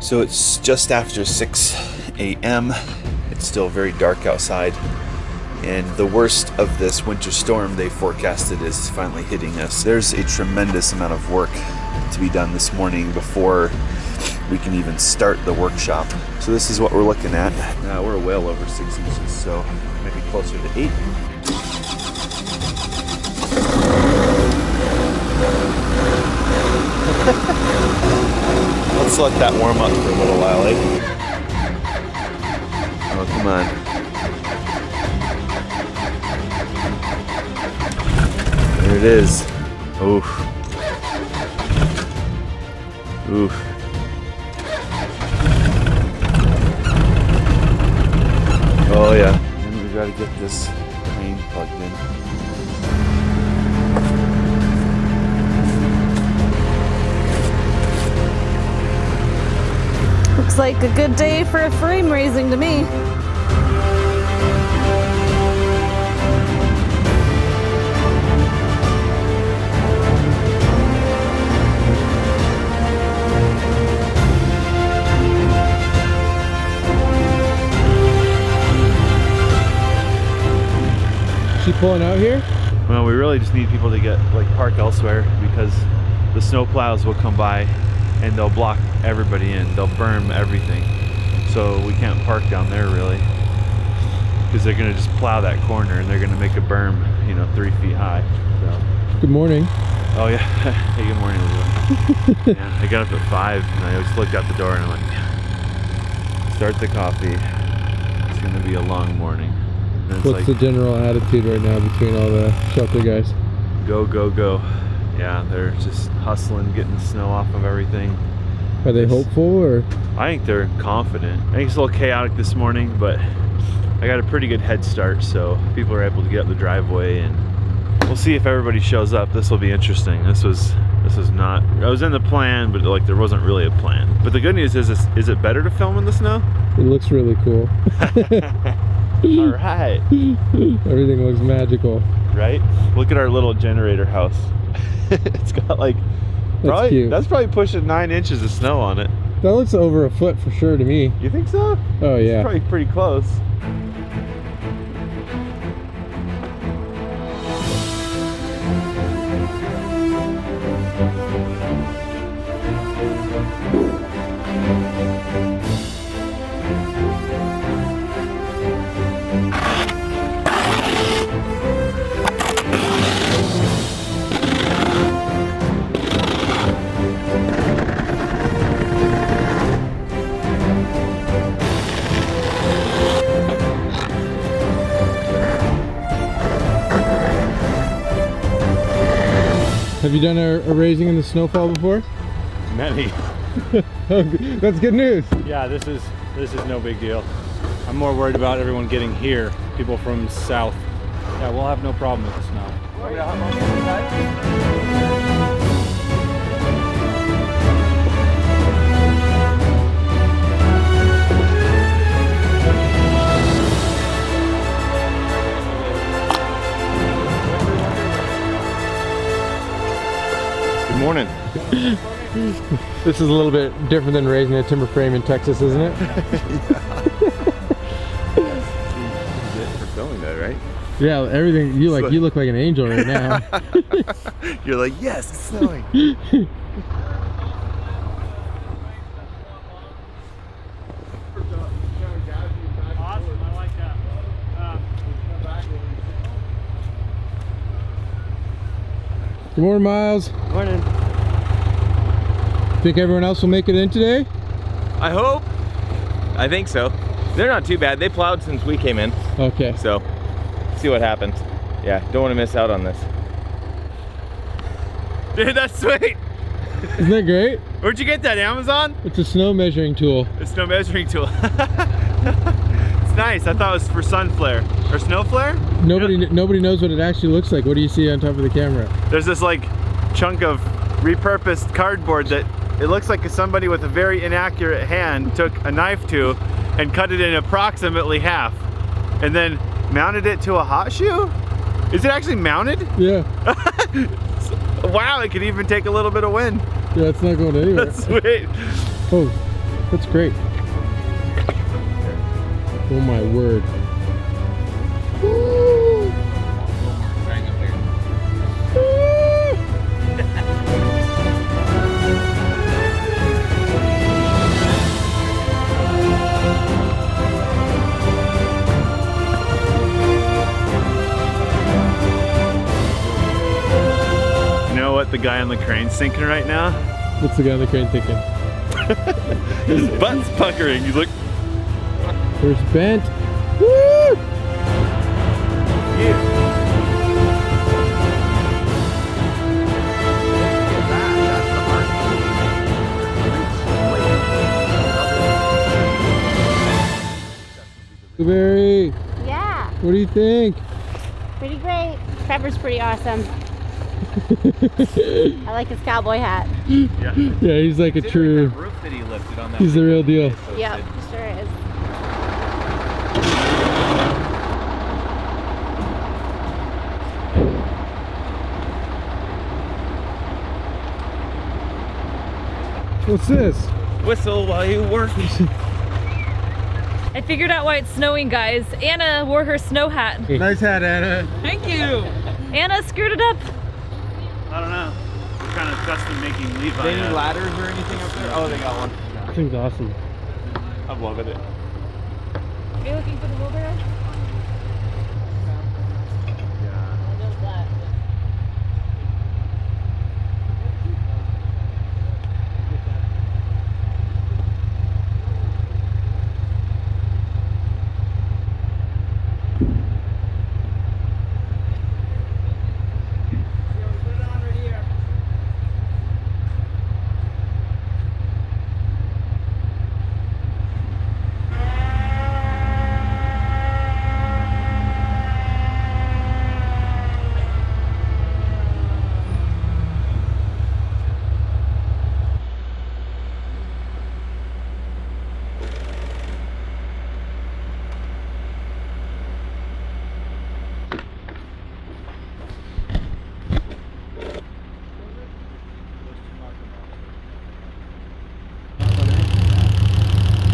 So it's just after 6 a.m. It's still very dark outside, and the worst of this winter storm they forecasted is finally hitting us. There's a tremendous amount of work to be done this morning before we can even start the workshop. So this is what we're looking at. We're well over 6 inches, so maybe closer to 8. Let's let that warm up for a little while, eh? Oh, come on. There it is. Oof. Oof. Oh yeah. And we gotta get this crane plugged in. Looks like a good day for frame raising to me. She pulling out here? Well, we really just need people to get park elsewhere, because the snow plows will come by and they'll block everybody in. They'll berm everything. So we can't park down there really, because they're gonna just plow that corner and they're gonna make a berm, 3 feet high. So. Good morning. Oh yeah. Hey, good morning, everyone. Yeah, I got up at 5 and I just looked out the door and I'm like, start the coffee. It's gonna be a long morning. And it's What's the general attitude right now between all the shelter guys? Go, go, go. Yeah, they're just hustling, getting snow off of everything. Are they hopeful, or? I think they're confident. I think it's a little chaotic this morning, but I got a pretty good head start, so people are able to get up the driveway, and we'll see if everybody shows up. This will be interesting. This was not, I was in the plan, but there wasn't really a plan. But the good news is it better to film in the snow? It looks really cool. All right. Everything looks magical. Right? Look at our little generator house. It's got that's probably pushing 9 inches of snow on it. That looks over a foot for sure to me. You think so? Oh yeah. It's probably pretty close. Have you done a raising in the snowfall before? Many. That's good news. Yeah, this is no big deal. I'm more worried about everyone getting here. People from south. Yeah, we'll have no problem with the snow. Good morning. This is a little bit different than raising a timber frame in Texas, isn't it? For filming that, right? Yeah, everything. You look like an angel right now. You're like, yes, it's snowing. Awesome, I like that. Good morning, Miles. Morning. Think everyone else will make it in today? I hope. I think so. They're not too bad. They plowed since we came in. Okay. So, see what happens. Yeah, don't want to miss out on this. Dude, that's sweet. Isn't that great? Where'd you get that, Amazon? It's a snow measuring tool. A snow measuring tool. It's nice. I thought it was for sun flare. Or snow flare? Nobody knows what it actually looks like. What do you see on top of the camera? There's this chunk of repurposed cardboard that it looks like somebody with a very inaccurate hand took a knife to and cut it in approximately half and then mounted it to a hot shoe? Is it actually mounted? Yeah. Wow, it could even take a little bit of wind. Yeah, it's not going anywhere. That's sweet. Oh, That's great. Oh my word. You know what the guy on the crane's thinking right now? What's the guy on the crane thinking? His butt's puckering. He's like, There's Bent. Woo! Blueberry, Yeah, what do you think? pretty great. Trevor's pretty awesome. I like his cowboy hat. yeah. Yeah, he's like a true, roof that he lifted on that. he's the real deal. Yep, he sure is. What's this? Whistle while you work. I figured out why it's snowing, guys. Anna wore her snow hat. Nice hat, Anna. Thank you. Anna screwed it up. I don't know. We're kind of custom making Levi. Any ladders or anything up there? Oh, they got one. This thing's awesome. I'm loving it. Are you looking for the wheelbarrow?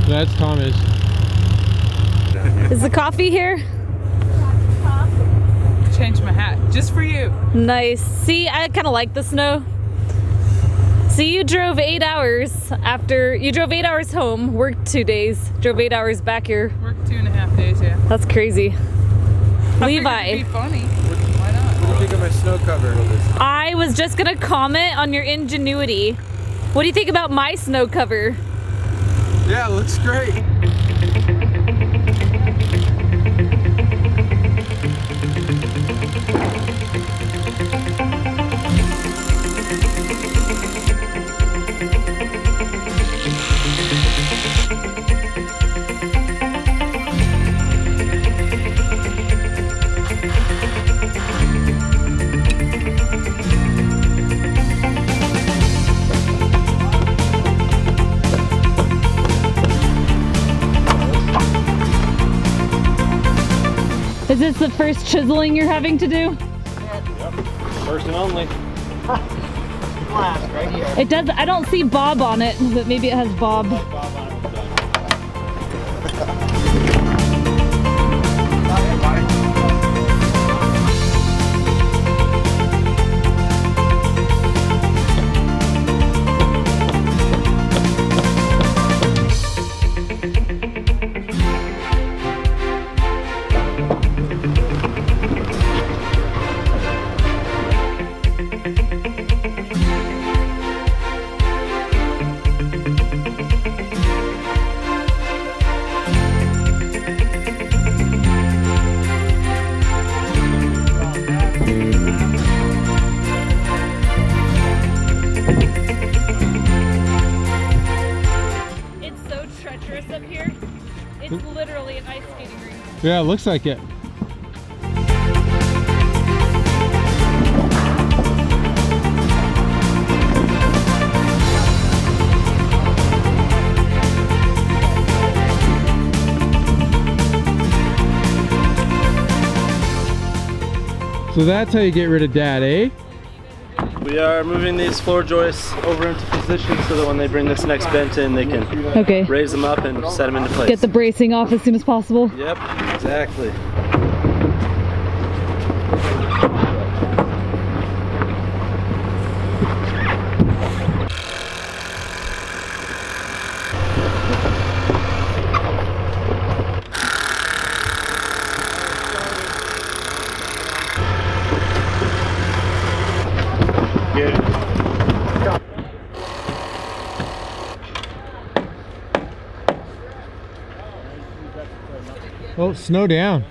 That's Thomas. Is the coffee here? Change my hat just for you. Nice. See, I kind of like the snow. See, you drove 8 hours after, you drove 8 hours home, worked 2 days, drove 8 hours back here. Worked 2.5 days, yeah. That's crazy. I Levi. figured it'd be funny. Why not? What do you think of my snow cover? I was just gonna comment on your ingenuity. What do you think about my snow cover? Yeah, it looks great. Is this the first chiseling you're having to do? First and only. Last right here. It does, I don't see Bob on it, but maybe it has Bob. Up here, it's literally an ice skating rink. Yeah, it looks like it. So that's how you get rid of Dad, eh? We are moving these floor joists over into position so that when they bring this next bent in, they can Okay. raise them up and set them into place. Get the bracing off as soon as possible. Yep, exactly. Oh, snow down.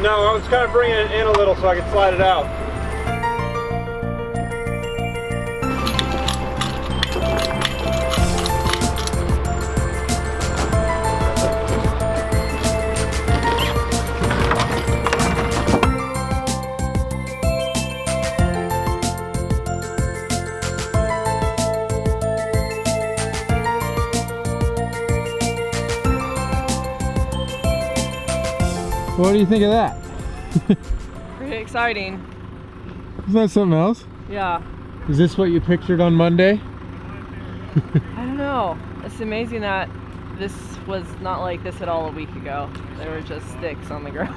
No, I was kind of bringing it in a little so I could slide it out. What do you think of that? Pretty exciting. Isn't that something else? Yeah. Is this what you pictured on Monday? I don't know. It's amazing that this was not like this at all a week ago. There were just sticks on the ground.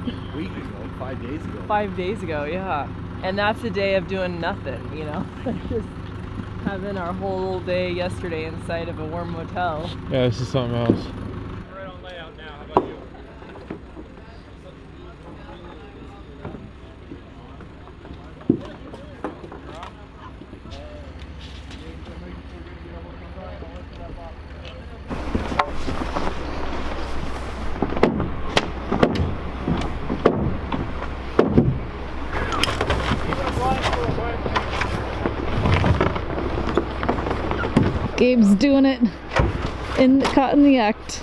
A week ago, 5 days ago. 5 days ago, yeah. And that's a day of doing nothing, you know? Just having our whole day yesterday inside of a warm motel. Yeah, this is something else. Right on layout now. How about you? Gabe's doing it caught in the act.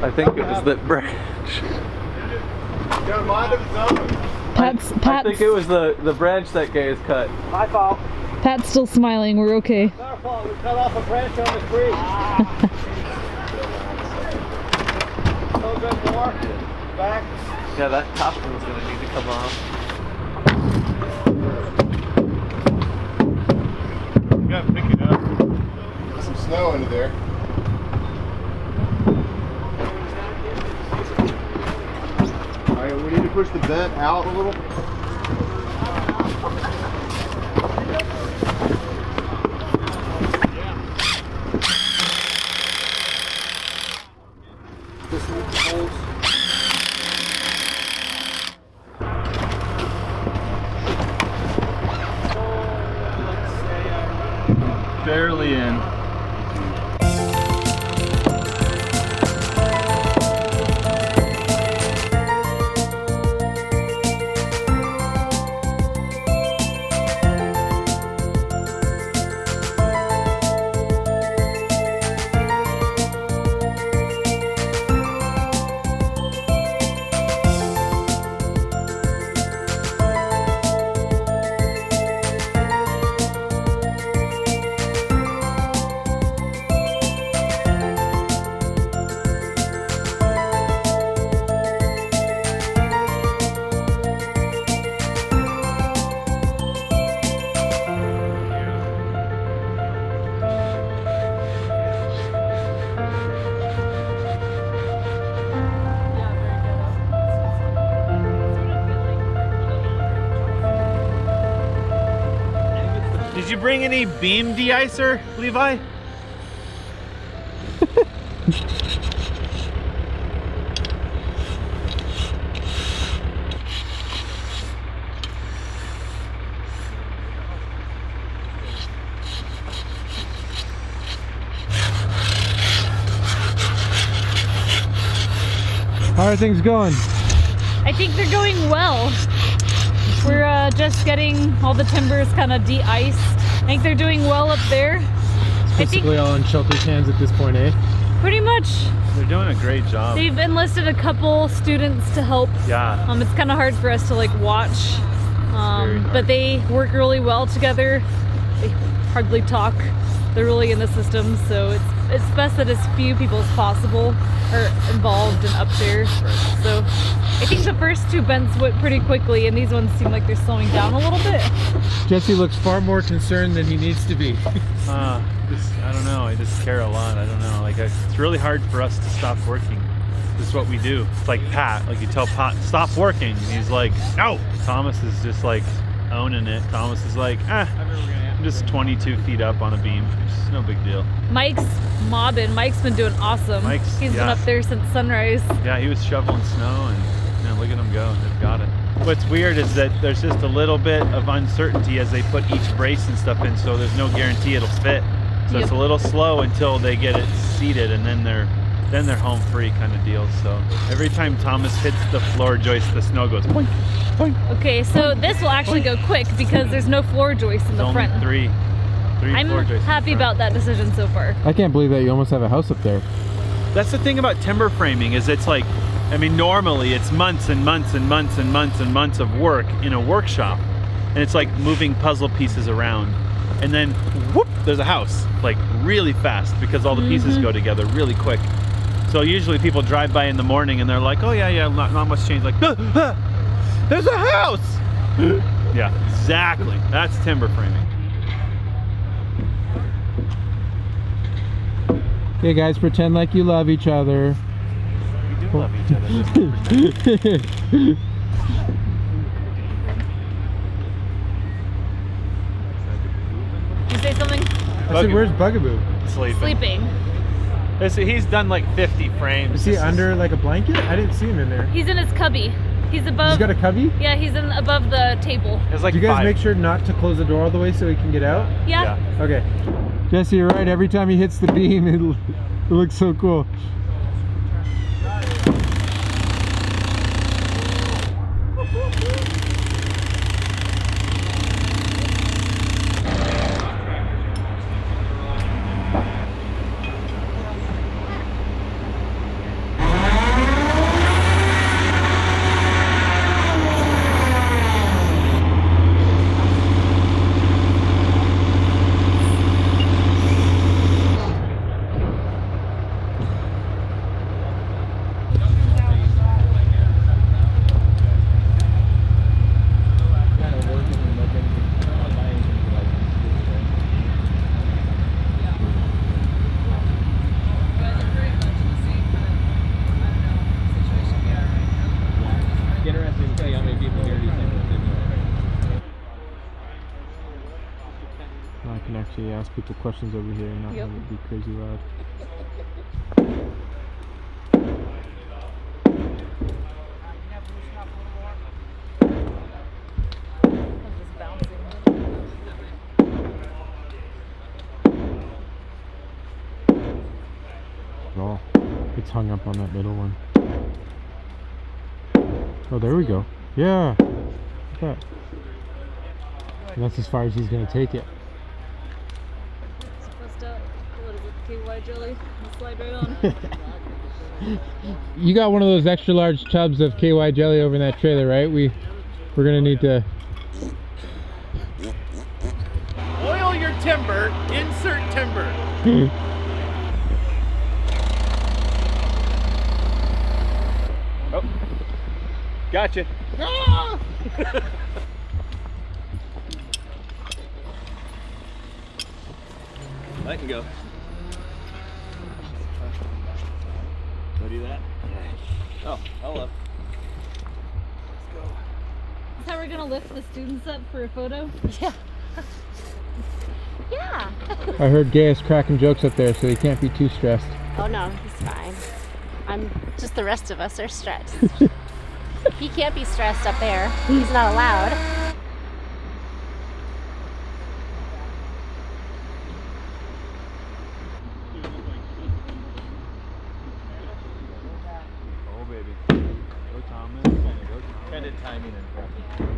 I think it was the branch. I think it was the branch that Gay has cut. My fault. Pat's still smiling. We're okay. Our fault. We cut off a branch on the tree. A little bit more. Back. Yeah, that top one's gonna need to come off. You gotta pick it up. There's some snow into there. Alright, we need to push the vent out a little. Barely in. bring any beam de-icer, Levi? How are things going? I think they're going well. We're just getting all the timbers kind of de-iced. I think they're doing well up there. It's basically all in shelter's hands at this point, eh? Pretty much. They're doing a great job. They've enlisted a couple students to help. Yeah. It's kind of hard for us to like watch, but they work really well together. They hardly talk. They're really in the system, so it's best that as few people as possible are involved and up there. So I think the first two bends went pretty quickly, and these ones seem like they're slowing down a little bit. Jesse looks far more concerned than he needs to be. I don't know. I just care a lot. I don't know. Like it's really hard for us to stop working. This is what we do. It's like Pat. Like you tell Pat, stop working, and he's like, no. Thomas is just like owning it. Thomas is like, I'm just 22 feet up on a beam. It's no big deal. Mike's mobbing. Mike's been doing awesome. He's been up there since sunrise. Yeah, he was shoveling snow, and look at him go. They've got it. What's weird is that there's just a little bit of uncertainty as they put each brace and stuff in, so there's no guarantee it'll fit. So it's a little slow until they get it seated, and then they're home free kind of deal. So every time Thomas hits the floor joist, the snow goes boink, boink. Okay, so this will actually go quick because there's no floor joist in the Only front. three I'm floor joists in happy front. about that decision so far. I can't believe that you almost have a house up there. That's the thing about timber framing is it's like, I mean, normally it's months and months and months and months and months of work in a workshop, and it's like moving puzzle pieces around, and then whoop, there's a house, like really fast because all the pieces go together really quick. So usually people drive by in the morning and they're like, oh yeah, not much change. Like, there's a house. Yeah, exactly. That's timber framing. Okay guys, pretend like you love each other. We do love each other. Did you say something? I said, where's Bugaboo? Sleeping. He's done like 50 frames. Is he under like a blanket? I didn't see him in there. He's in his cubby. He's above. He's got a cubby? Yeah, he's above the table. It's like Do you guys 5. make sure not to close the door all the way so he can get out? Yeah. Okay. Jesse, you're right. Every time he hits the beam, it looks so cool. I can actually ask people questions over here and not have it be crazy loud. Oh, it's hung up on that middle one. Oh, there we go. Yeah. Look at that. And that's as far as he's going to take it. KY jelly. Slide right on. You got one of those extra large tubs of KY jelly over in that trailer, right? We're going to need to... Oil your timber, insert timber. Oh, gotcha. Ah! I can go. Go do that. Oh, hello. Let's go. Is that how we're gonna lift the students up for a photo? Yeah. Yeah. I heard Gaius cracking jokes up there, so he can't be too stressed. Oh no, he's fine. I'm just the rest of us are stressed. He can't be stressed up there. He's not allowed. Oh baby. Go Thomas. Go Thomas. Kind of timing and prepping.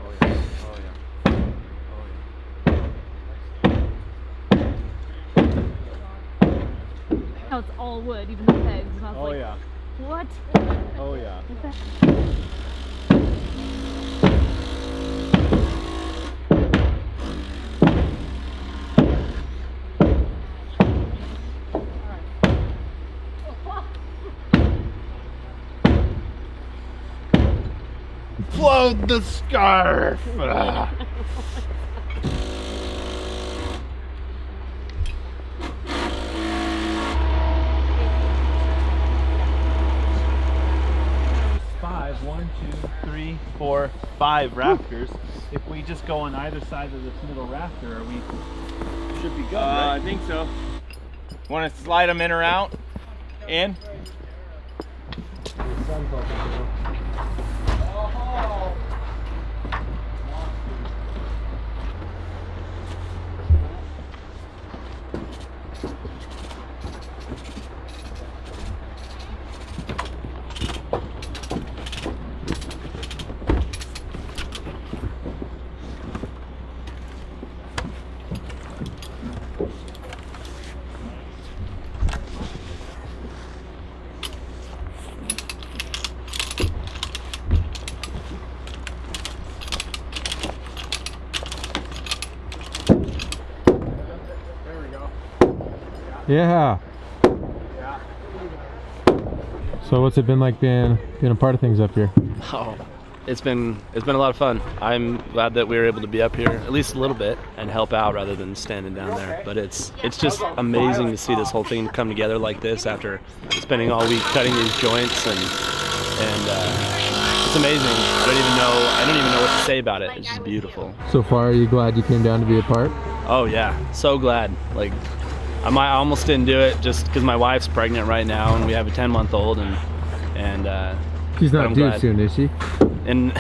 Oh yeah. Oh yeah. Now it's all wood, even the pegs. And I was Oh like, yeah. what? Oh yeah. Float the scarf. Five. 1, 2, 3, 4, 5 rafters. If we just go on either side of this middle rafter, we should be good, right? I think so. Want to slide them in or out? In? Yeah. So what's it been like being a part of things up here? Oh, it's been a lot of fun. I'm glad that we were able to be up here at least a little bit and help out rather than standing down there. But it's just amazing to see this whole thing come together like this after spending all week cutting these joints and it's amazing. I don't even know what to say about it. It's just beautiful. So far, are you glad you came down to be a part? Oh yeah, so glad. Like I almost didn't do it just because my wife's pregnant right now and we have a 10-month-old and She's but not I'm due glad. soon, is she? And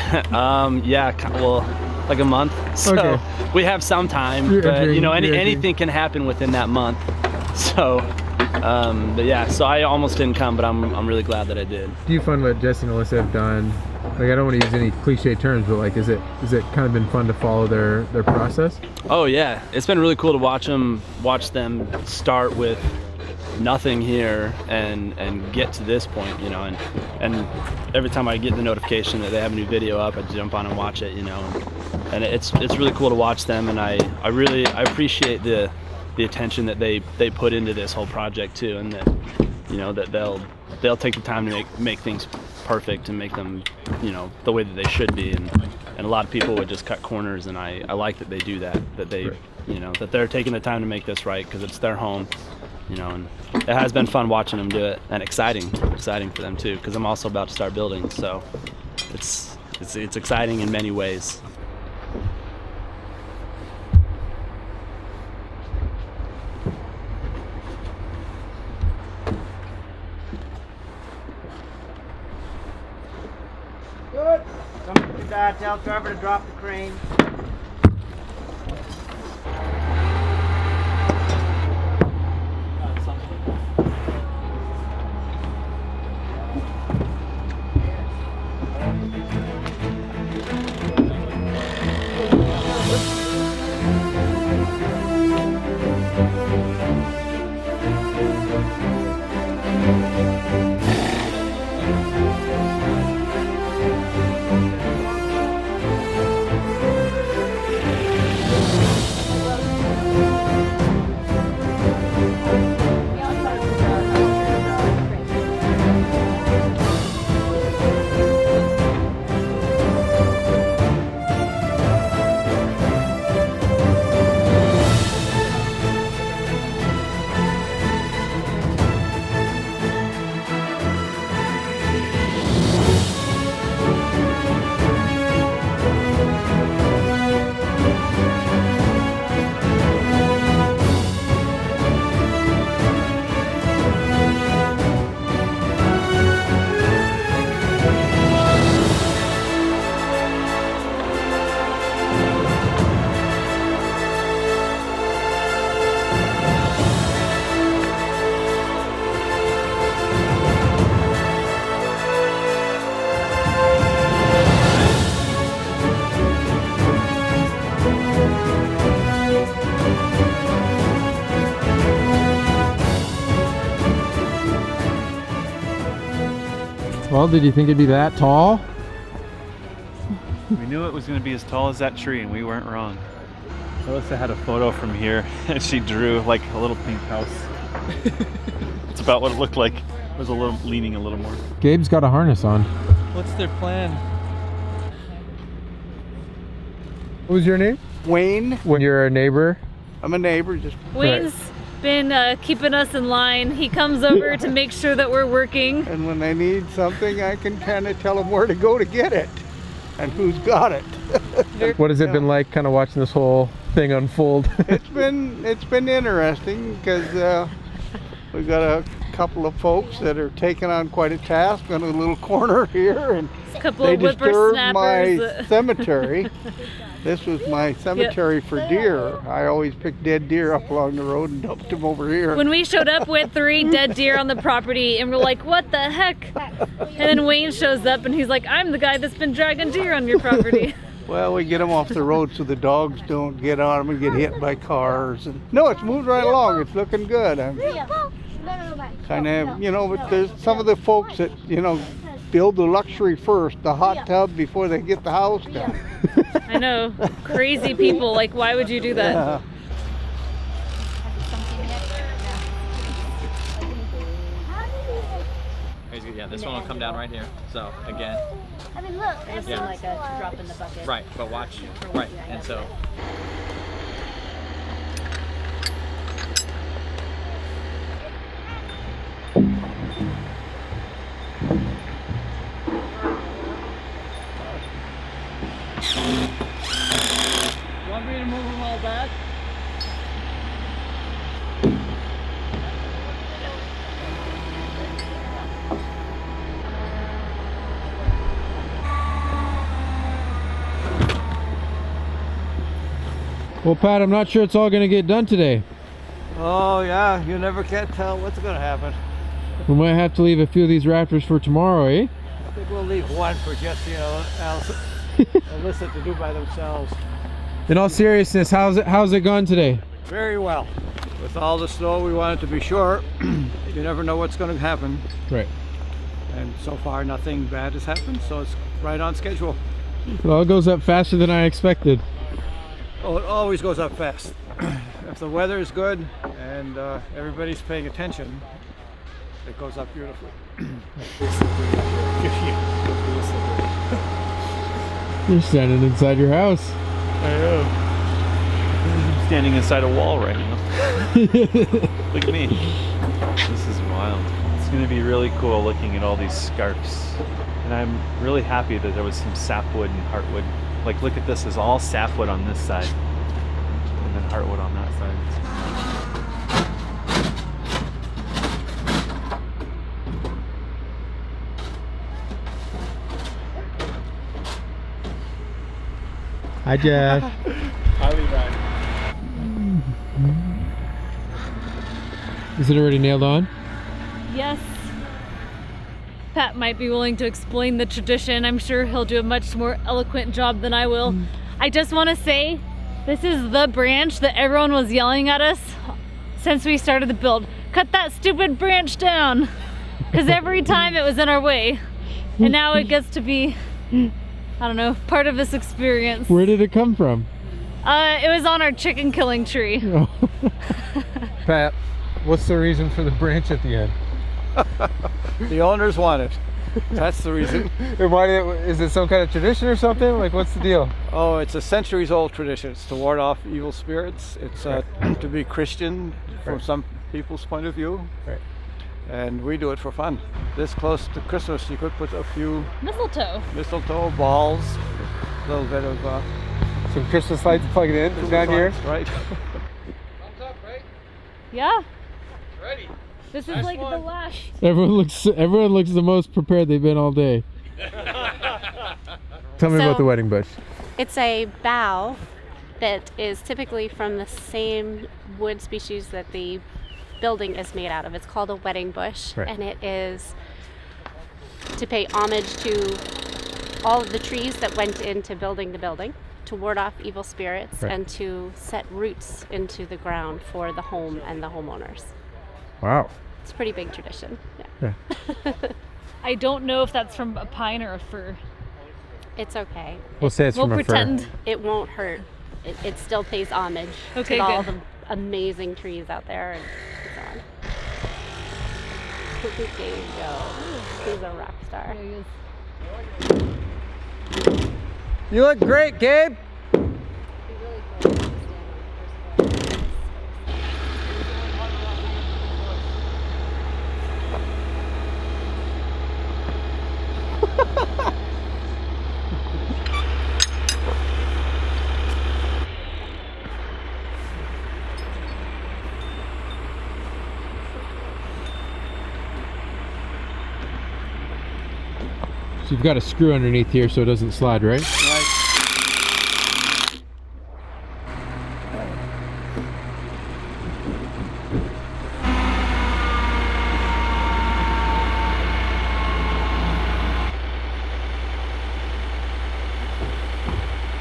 yeah, well, like a month. So Okay. we have some time, You're but entering- you know, you're entering. anything can happen within that month. So, but yeah, so I almost didn't come, but I'm really glad that I did. Do you find what Jesse and Alyssa have done? Like, I don't want to use any cliche terms, but like, is it kind of been fun to follow their process? Oh yeah, it's been really cool to watch them start with nothing here and get to this point, you know, and every time I get the notification that they have a new video up, I jump on and watch it, you know, and it's really cool to watch them, and I appreciate the attention that they put into this whole project too, and that, you know, that they'll take the time to make things perfect and make them, you know, the way that they should be, and a lot of people would just cut corners, and I like that they do that they Right. you know, that they're taking the time to make this right because it's their home, you know, and it has been fun watching them do it, and exciting for them too, because I'm also about to start building, so it's exciting in many ways. Good. Something too bad. Tell Trevor to drop the crane. Well, did you think it'd be that tall? We knew it was going to be as tall as that tree, and we weren't wrong. Alyssa had a photo from here, and she drew like a little pink house. It's about what it looked like. It was a little leaning a little more. Gabe's got a harness on. What's their plan? What was your name? Wayne. When you're a neighbor? I'm a neighbor. Just Wayne's been keeping us in line. He comes over to make sure that we're working. And when I need something, I can kind of tell them where to go to get it and who's got it. What has it been like kind of watching this whole thing unfold? It's been interesting because we've got a couple of folks that are taking on quite a task on a little corner here, and A couple they of disturbed my whippersnappers. cemetery. This was my cemetery for deer. I always pick dead deer up along the road and dumped them over here. When we showed up with 3 dead deer on the property, and we're like, what the heck? And then Wayne shows up and he's like, I'm the guy that's been dragging deer on your property. Well, we get them off the road so the dogs don't get on them and get hit by cars. And no, it's moved right along. It's looking good. I'm kind of, you know, but there's some of the folks that, you know, build the luxury first, the hot tub before they get the house done. I know, crazy people. Like, why would you do that? Yeah, this one will come down right here. So again, I mean, look, it's like a drop in the bucket. right, but watch, right, and so. Want me to move them all back? Well, Pat, I'm not sure it's all going to get done today. Oh yeah, you never can tell what's gonna happen. We might have to leave a few of these raptors for tomorrow, eh? I think we'll leave one for just, you know, Alyssa to do by themselves. In all seriousness, how's it gone today? Very well. With all the snow, we wanted to be sure. You never know what's going to happen. Right. And so far, nothing bad has happened, so it's right on schedule. It all goes up faster than I expected. Oh, it always goes up fast. If the weather is good and everybody's paying attention, it goes up beautifully. You're standing inside your house. I know. I'm standing inside a wall right now. Look at me. This is wild. It's going to be really cool looking at all these scarps. And I'm really happy that there was some sapwood and heartwood. Like, look at this. There's all sapwood on this side. And then heartwood on that side. Hi, Jeff. I'll be back. Is it already nailed on? Yes. Pat might be willing to explain the tradition. I'm sure he'll do a much more eloquent job than I will. I just want to say, this is the branch that everyone was yelling at us since we started the build. Cut that stupid branch down! Because every time it was in our way. And now it gets to be, I don't know, part of this experience. Where did it come from? It was on our chicken killing tree. Pat, what's the reason for the branch at the end? The owners want it. That's the reason. And why is it some kind of tradition or something? Like, what's the deal? Oh, it's a centuries-old tradition. It's to ward off evil spirits. It's to be Christian from some people's point of view. Right. And we do it for fun. This close to Christmas, you could put a few Mistletoe balls, a little bit of some Christmas lights plugged in from down here. Right. Yeah. Ready. This is like the last. Everyone looks the most prepared they've been all day. Tell me about the wedding bush. It's a bough that is typically from the same wood species that the building is made out of. It's called a wedding bush, right. And it is to pay homage to all of the trees that went into building the building, to ward off evil spirits, right. And to set roots into the ground for the home and the homeowners. Wow. It's a pretty big tradition. Yeah. I don't know if that's from a pine or a fir. It's okay. We'll say it's We'll from a pretend. fir. It won't hurt. It still pays homage Okay, to all good. the amazing trees out there. And it's on. There you go. He's a rock star. You look great, Gabe. So you've got a screw underneath here so it doesn't slide, right?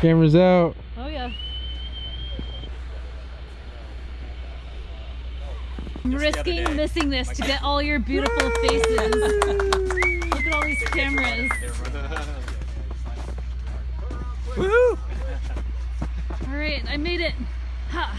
Camera's out. Oh yeah. Risking missing this to get all your beautiful faces. Look at all these cameras. Woohoo! All right, I made it. Ha.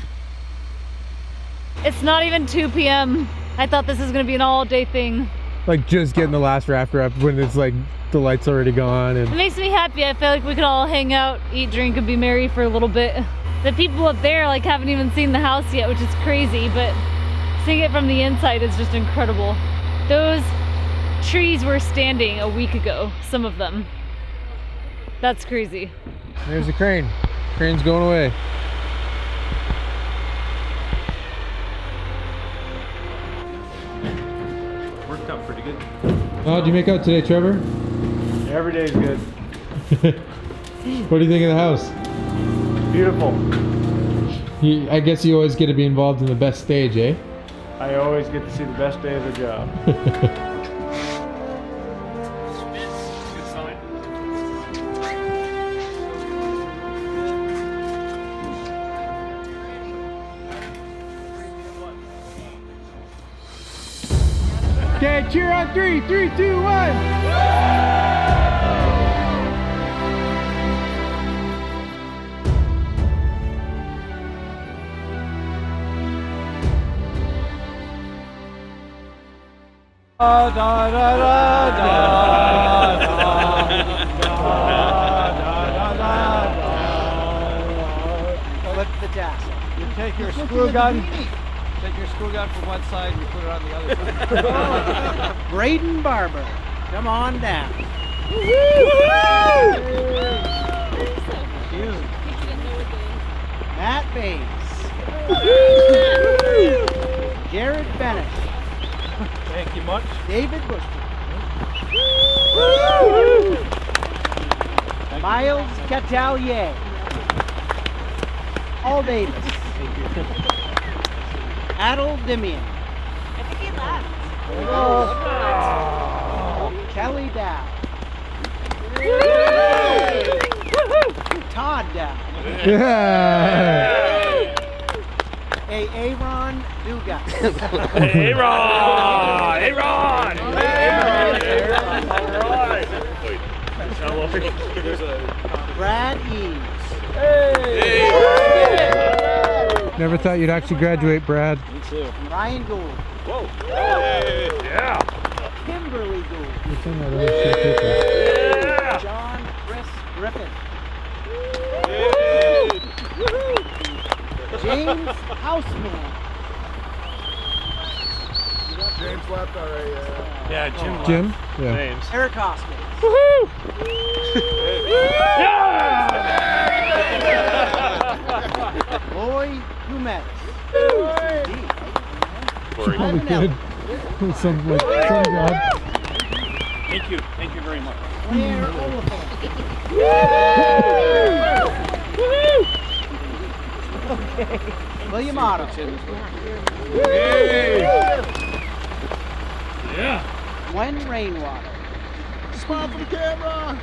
It's not even 2 p.m. I thought this was gonna be an all-day thing. Like just getting the last rafter up when it's like the light's already gone It and makes me happy. I feel like we could all hang out, eat, drink, and be merry for a little bit. The people up there like haven't even seen the house yet, which is crazy, but seeing it from the inside is just incredible. Those trees were standing a week ago, some of them. That's crazy. there's the crane. Crane's going away. Worked out pretty good. Oh, how'd you make out today, Trevor? Every day's good. What do you think of the house? Beautiful. I guess you always get to be involved in the best stage, eh? I always get to see the best day of the job. Okay, cheer on 3, 3, 2, 1. Da da da da da Flip the tassel. You take your screw gun. Take your screw gun from one side and you put it on the other side. Braden Barber, come on down. Matt Bates. Jared Bennett. Thank you much. David Bushman. Miles Catalier. Paul Davis. Adel Dimian. I think he left. Kelly Dow. Todd Dow. Yeah. Aaron Dugas. Brad Eames. Never thought you'd actually graduate, Brad. Me too. Ryan Gould. Whoa. Yeah. Kimberly Gould. What's in that other shit paper? John Chris Griffin. James Houseman. James left already. Yeah, Jim left. Jim? Yeah. James. Eric Hoskins. Lloyd Humet. Probably good. Some job. Thank you. Thank you very much. Claire Oliphant. Okay. William Otto. Yeah. Gwen Rainwater. Smile for the camera.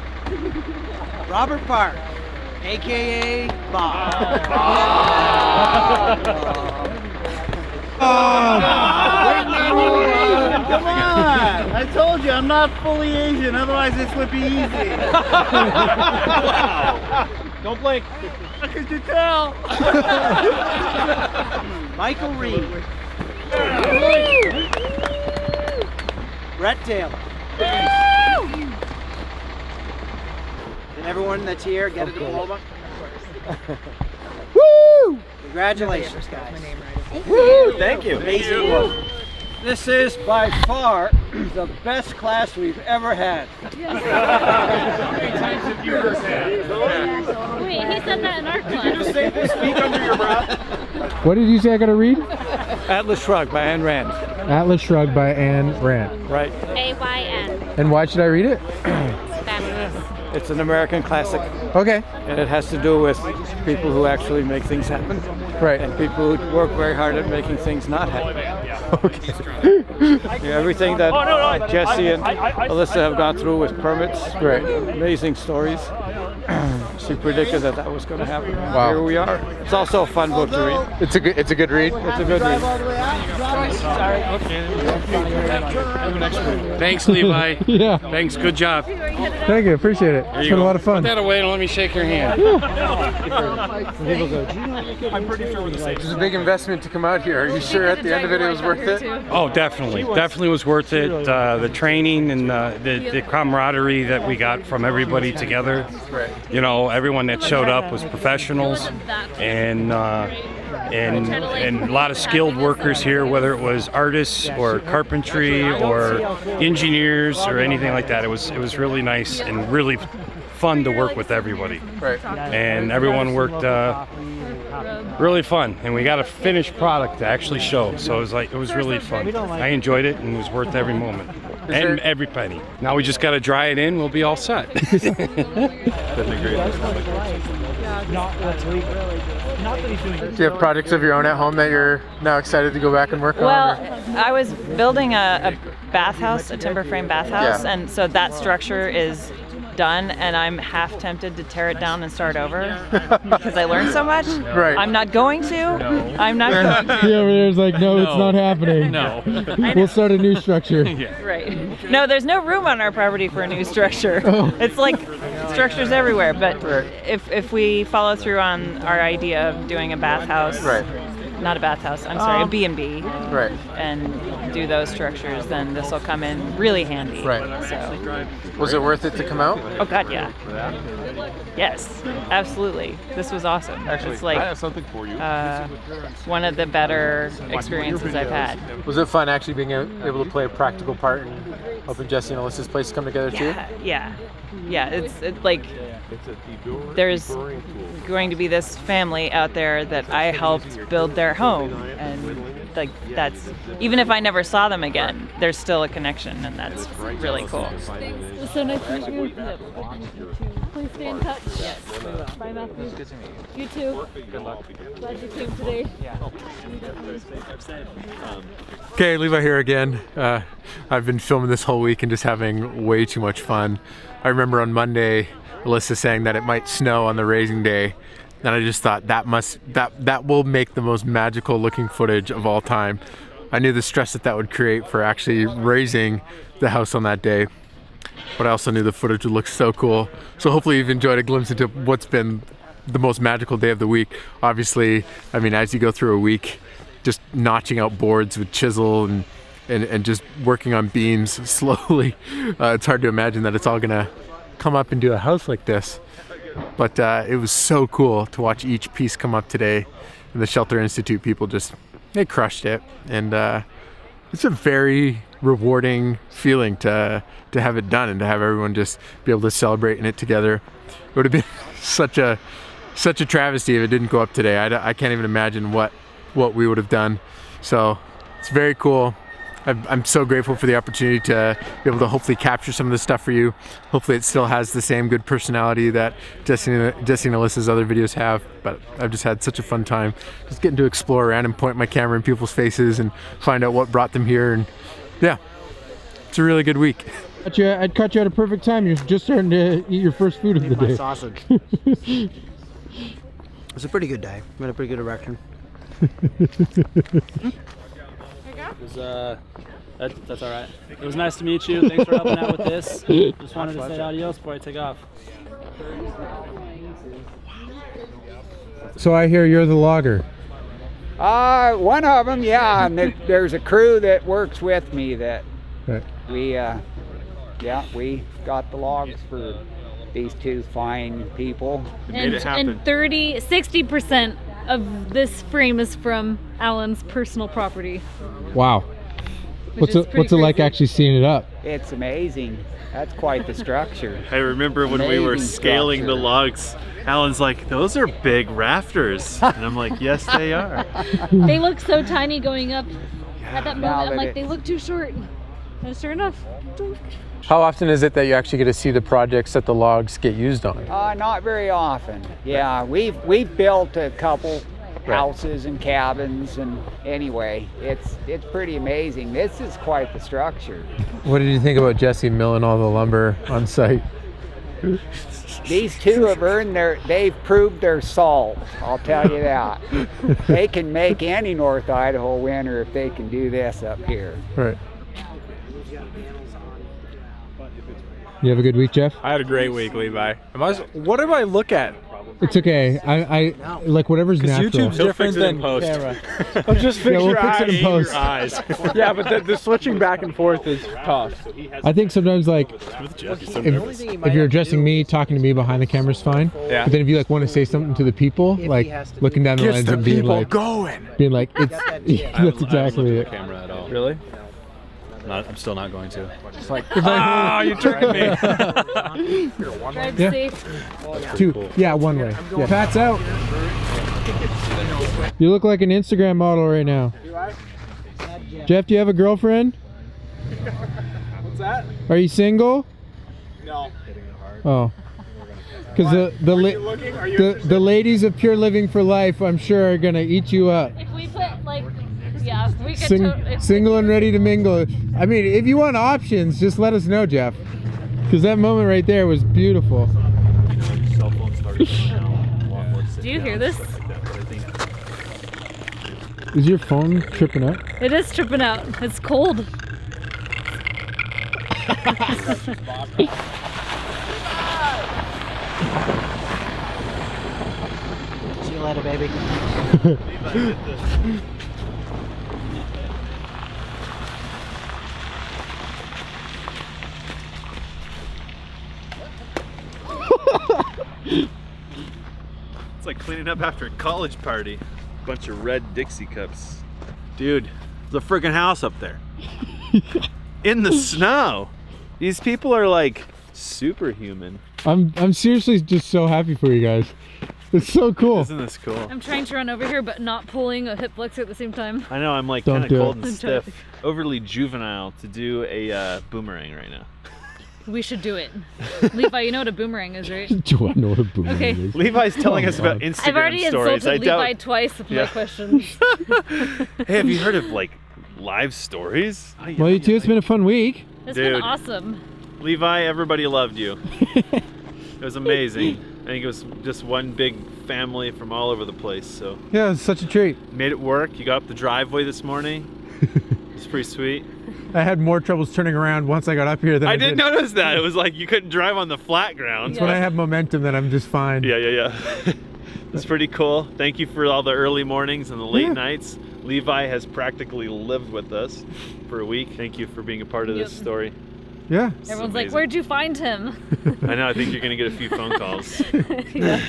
Robert Park, aka Bob. Come on. I told you I'm not fully Asian, otherwise this would be easy. Wow. Don't blink. How could you tell? Michael Reed. Brett Taylor. Did everyone that's here get a diploma? Woo! Congratulations, guys. Woo! Thank you. Amazing work. This is by far the best class we've ever had. How many times have you ever had? Wait, he said that in our class. Did you just say this speak under your breath? What did you say I gotta read? Atlas Shrugged by Ayn Rand. Atlas Shrugged by Ayn Rand. Right. AYN. And why should I read it? It's an American classic. Okay. And it has to do with people who actually make things happen. Right. And people who work very hard at making things not happen. Okay. Yeah, everything that Jesse and Alyssa have gone through with permits. Right. Amazing stories. She predicted that that was going to happen. Wow. Here we are. It's also a fun book to read. It's a good read. It's a good read. Thanks, Levi. Yeah. Thanks. Good job. Thank you. Appreciate it. It's been a lot of fun. Put that away and let me shake your hand. I'm pretty sure we're the same. It's a big investment to come out here. Are you sure at the end of it was worth it? Oh, definitely. Definitely was worth it. The training and the camaraderie that we got from everybody together. Right. You know, everyone that showed up was professionals and a lot of skilled workers here, whether it was artists or carpentry or engineers or anything like that. It was really nice and really fun to work with everybody. Right. And everyone worked really fun, and we got a finished product to actually show, so it was really fun. I enjoyed it and it was worth every moment and every penny. Now we just got to dry it in, we'll be all set. That'd be great. Do you have projects of your own at home that you're now excited to go back and work on? Well, I was building a bathhouse, a timber frame bathhouse, and so that structure is done, and I'm half tempted to tear it down and start over because I learned so much. Right. I'm not going to. No. I'm not going to. Yeah, over there's like, no, it's not happening. No. We'll start a new structure. Yeah. Right. No, there's no room on our property for a new structure. Oh. It's like structures everywhere, but if we follow through on our idea of doing a bathhouse, right. Not a bathhouse, I'm sorry, a B&B, right. and do those structures, then this will come in really handy. Right. So. Was it worth it to come out? Oh God, yeah. Yes, absolutely. This was awesome. Actually, it's like I have something for you. one of the better experiences I've had. Was it fun actually being able to play a practical part in helping Jesse and Alyssa's place come together too? Yeah. It's like there's going to be this family out there that I helped build their home, and like that's, even if I never saw them again, there's still a connection, and that's really cool. Thanks. It was so nice to meet you. Please stay in touch. Yes. Bye, Matthew. Good to meet you. You too. Good luck. Glad you came today. Okay, Levi here again. I've been filming this whole week and just having way too much fun. I remember on Monday, Alyssa saying that it might snow on the raising day, and I just thought that will make the most magical looking footage of all time. I knew the stress that would create for actually raising the house on that day, but I also knew the footage would look so cool. So hopefully you've enjoyed a glimpse into what's been the most magical day of the week. Obviously, I mean, as you go through a week, just notching out boards with chisel and just working on beams slowly, it's hard to imagine that it's all gonna come up into a house like this. But it was so cool to watch each piece come up today, and the Shelter Institute people they crushed it, and it's a very rewarding feeling to have it done and to have everyone just be able to celebrate in it together. It would have been such a travesty if it didn't go up today. I can't even imagine what we would have done. So it's very cool. I'm so grateful for the opportunity to be able to hopefully capture some of this stuff for you. Hopefully it still has the same good personality that Jesse and Alyssa's other videos have, but I've just had such a fun time just getting to explore around and point my camera in people's faces and find out what brought them here. And yeah, it's a really good week. I'd caught you at a perfect time. You're just starting to eat your first food of the day. Sausage. It's a pretty good day. I'm in a pretty good erection. It was, that's all right. It was nice to meet you. Thanks for helping out with this. Just wanted to say adios before I take off. So I hear you're the logger. One of them, yeah. And there's a crew that works with me that Right. we got the logs for these two fine people. And 60% of this frame is from Alan's personal property. Wow. Which is pretty What's it like crazy. actually seeing it up? It's amazing. That's quite the structure. I remember when we were Amazing scaling the structure. logs, Alan's like, those are big rafters. And I'm like, yes, they are. They look so tiny going up at that Now moment. I'm that like, they look too short. And sure enough. How often is it that you actually get to see the projects that the logs get used on? Not very often. Yeah, we've built a couple houses and cabins, and anyway, it's pretty amazing. This is quite the structure. What did you think about Jesse milling all the lumber on site? These two have they've proved their salt, I'll tell you that. They can make any North Idaho winter if they can do this up here. Right. You have a good week, Jeff? I had a great week, Levi. What do I look at? It's okay. I like whatever's natural. YouTube's different than camera. I'll just fix we'll your fix it in eyes. post. Yeah, but the switching back and forth is tough. I think sometimes like if you're addressing me, talking to me behind the camera is fine. Yeah. But then if you like want to say something to the people, like looking down the Gets lens the and being people like going. being like it's that's exactly it. Camera at all. Really? I'm still not going to. It's like you tricked me. Drive Yeah. safe. One way. Yeah. Pat's out. You look like an Instagram model right now. Jeff, do you have a girlfriend? What's that? Are you single? No. Oh. Because the ladies of Pure Living for Life, I'm sure, are gonna eat you up. If we put like, yeah, we could Single and ready to mingle. I mean, if you want options, just let us know, Jeff. Because that moment right there was beautiful. Do you hear this? Is your phone tripping out? It is tripping out. It's cold. See you later, baby. It's like cleaning up after a college party. Bunch of red Dixie cups. Dude, there's a freaking house up there. In the snow. These people are like superhuman. I'm seriously just so happy for you guys. It's so cool. Isn't this cool? I'm trying to run over here, but not pulling a hip flexor at the same time. I know, I'm like Don't kind of do cold it. and stiff. Overly juvenile to do a boomerang right now. We should do it. Levi, you know what a boomerang is, right? Do I know what a boomerang Okay. is? Levi's telling us about on. Instagram I've already stories. insulted I Levi doubt. twice with Yeah. my questions. Hey, have you heard of like live stories? Well, you two, it's been a fun week. It's Dude. been awesome. Levi, everybody loved you. It was amazing. I think it was just one big family from all over the place. So Yeah, it's such a treat. made it work. You got up the driveway this morning. It's pretty sweet. I had more troubles turning around once I got up here than I I did notice that. It was like you couldn't drive on the flat ground. It's when I have momentum that I'm just fine. Yeah. It's pretty cool. Thank you for all the early mornings and the late Yeah. nights. Levi has practically lived with us for a week. Thank you for being a part of this Yep. story. Yeah. Everyone's like, amazing. where'd you find him? I know, I think you're going to get a few phone calls. Yeah.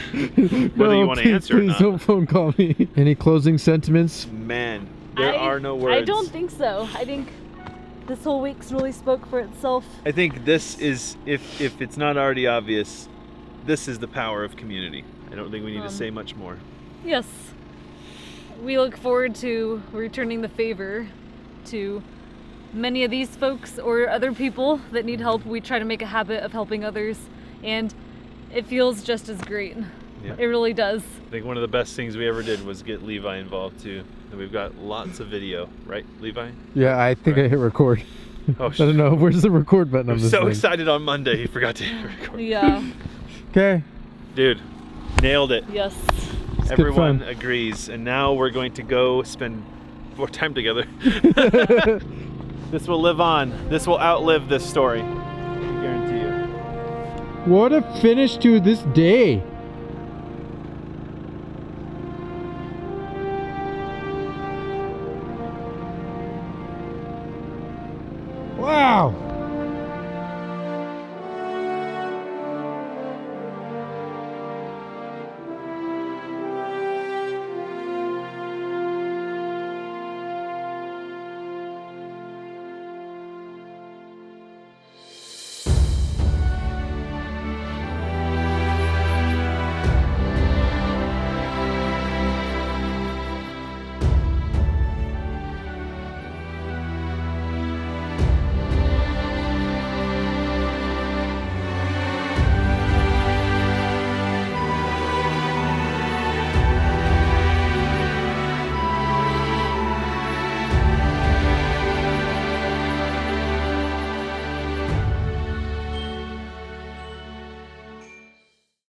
Whether you want to answer or please not. don't phone call me. Any closing sentiments? Man, there are no words. I don't think so. I think this whole week's really spoke for itself. I think this is, if it's not already obvious, this is the power of community. I don't think we need to say much more. Yes. We look forward to returning the favor to many of these folks or other people that need help. We try to make a habit of helping others, and it feels just as great. Yeah. It really does. I think one of the best things we ever did was get Levi involved too. And we've got lots of video, right, Levi? Yeah, I think I hit record. Oh, I don't know. Where's the record button on I'm this so thing? excited on Monday, he forgot to hit record. Yeah. Okay. Dude, nailed it. Yes. good Everyone fun. agrees. And now we're going to go spend more time together. This will live on. This will outlive this story. I guarantee you. What a finish to this day. Wow.